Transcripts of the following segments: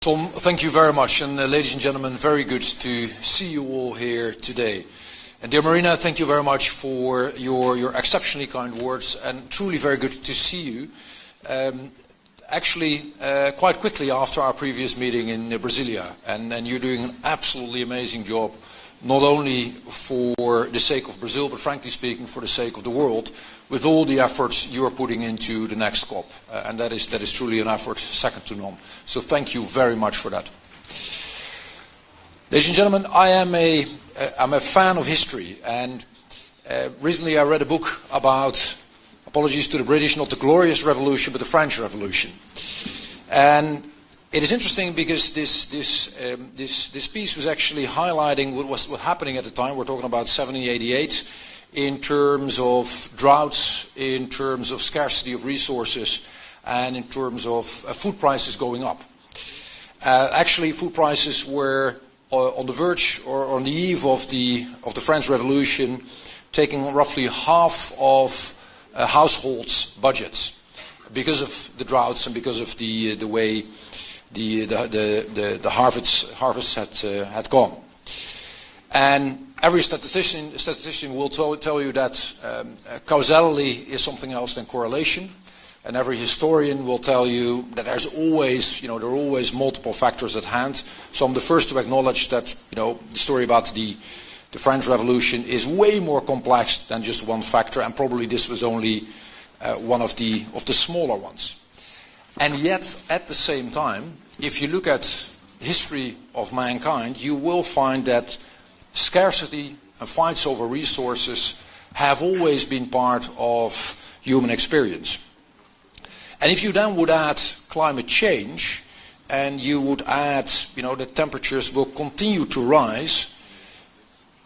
Tom, thank you very much, and ladies and gentlemen, very good to see you all here today. And dear Marina, thank you very much for your exceptionally kind words, and truly very good to see you. Actually, quite quickly after our previous meeting in Brasilia, and you're doing an absolutely amazing job, not only for the sake of Brazil, but frankly speaking, for the sake of the world, with all the efforts you are putting into the next COP. And that is truly an effort second to none. So thank you very much for that. Ladies and gentlemen, I'm a fan of history, and recently I read a book about, apologies to the British, not the Glorious Revolution, but the French Revolution. And it is interesting because this piece was actually highlighting what was happening at the time. We're talking about 1788 in terms of droughts, in terms of scarcity of resources, and in terms of food prices going up. Actually, food prices were on the verge or on the eve of the French Revolution, taking roughly half of households' budgets because of the droughts and because of the way the harvests had gone. And every statistician will tell you that causality is something else than correlation, and every historian will tell you that there are always multiple factors at hand. So I'm the first to acknowledge that the story about the French Revolution is way more complex than just one factor, and probably this was only one of the smaller ones. And yet, at the same time, if you look at history of mankind, you will find that scarcity and fights over resources have always been part of human experience. And if you then would add climate change, and you would add, that temperatures will continue to rise,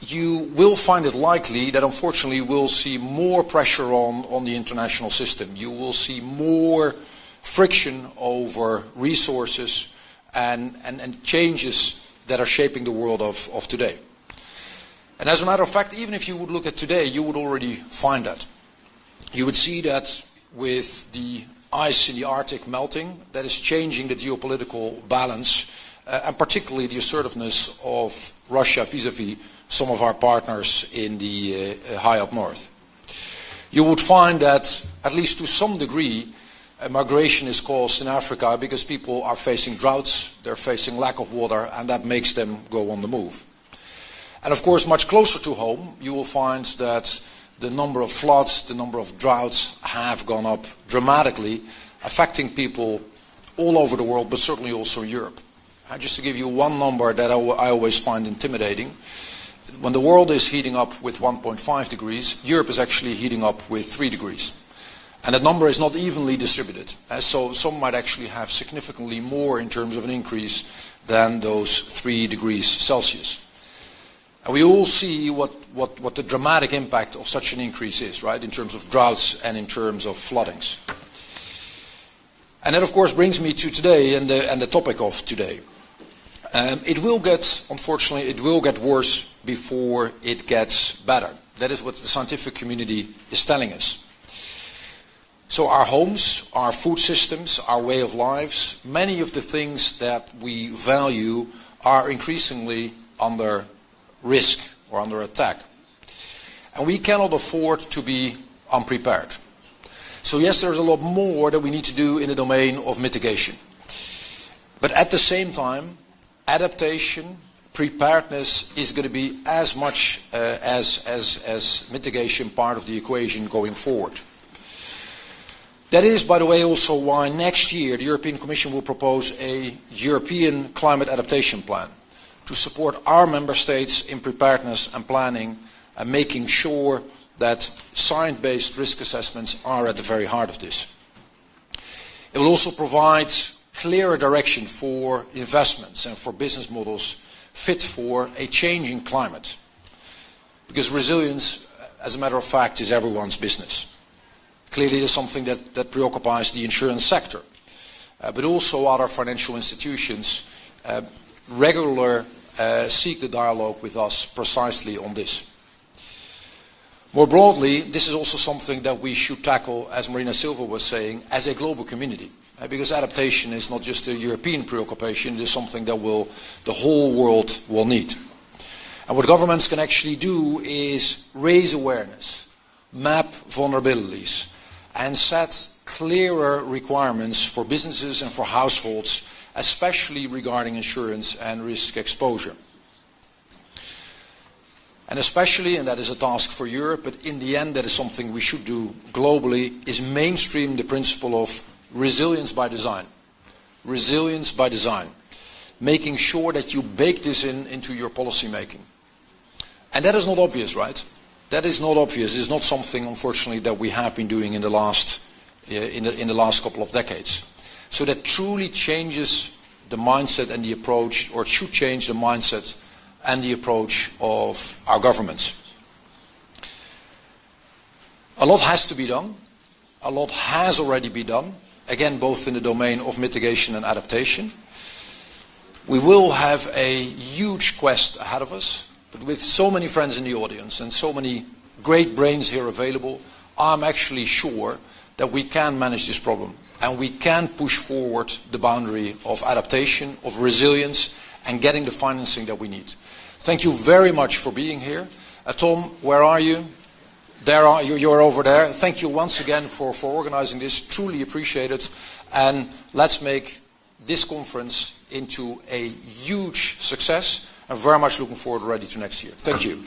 you will find it likely that unfortunately we'll see more pressure on the international system. You will see more friction over resources and changes that are shaping the world of today. And as a matter of fact, even if you would look at today, you would already find that. You would see that with the ice in the Arctic melting, that is changing the geopolitical balance, and particularly the assertiveness of Russia vis-à-vis some of our partners in the high up north. You would find that, at least to some degree, migration is caused in Africa because people are facing droughts, they're facing lack of water, and that makes them go on the move. And of course, much closer to home, you will find that the number of floods, the number of droughts have gone up dramatically, affecting people all over the world, but certainly also in Europe. And just to give you one number that I always find intimidating, when the world is heating up with 1.5 degrees, Europe is actually heating up with 3 degrees. And that number is not evenly distributed. So some might actually have significantly more in terms of an increase than those 3 degrees Celsius. And we all see what the dramatic impact of such an increase is, right, in terms of droughts and in terms of floodings. And that, of course, brings me to today and the topic of today. Unfortunately, it will get worse before it gets better. That is what the scientific community is telling us. So our homes, our food systems, our way of lives, many of the things that we value are increasingly under risk or under attack. And we cannot afford to be unprepared. So yes, there's a lot more that we need to do in the domain of mitigation. But at the same time, adaptation, preparedness is going to be as much as mitigation part of the equation going forward. That is, by the way, also why next year the European Commission will propose a European climate adaptation plan to support our member states in preparedness and planning and making sure that science-based risk assessments are at the very heart of this. It will also provide clearer direction for investments and for business models fit for a changing climate. Because resilience, as a matter of fact, is everyone's business. Clearly, it is something that preoccupies the insurance sector, but also other financial institutions regularly seek the dialogue with us precisely on this. More broadly, this is also something that we should tackle, as Marina Silva was saying, as a global community. because adaptation is not just a European preoccupation, it is something that the whole world will need. And what governments can actually do is raise awareness, map vulnerabilities, and set clearer requirements for businesses and for households, especially regarding insurance and risk exposure. And especially, and that is a task for Europe, but in the end that is something we should do globally, is mainstream the principle of resilience by design. Resilience by design. Making sure that you bake this into your policy making. And that is not obvious, right? That is not obvious. It's not something, unfortunately, that we have been doing in the last couple of decades. So that truly changes the mindset and the approach, or it should change the mindset and the approach of our governments. A lot has to be done. A lot has already been done. Again, both in the domain of mitigation and adaptation. We will have a huge quest ahead of us, but with so many friends in the audience and so many great brains here available, I'm actually sure that we can manage this problem and we can push forward the boundary of adaptation, of resilience, and getting the financing that we need. Thank you very much for being here. Tom, where are you? You're over there. Thank you once again for organizing this. Truly appreciate it. And let's make this conference into a huge success. I'm very much looking forward already to next year. Thank you.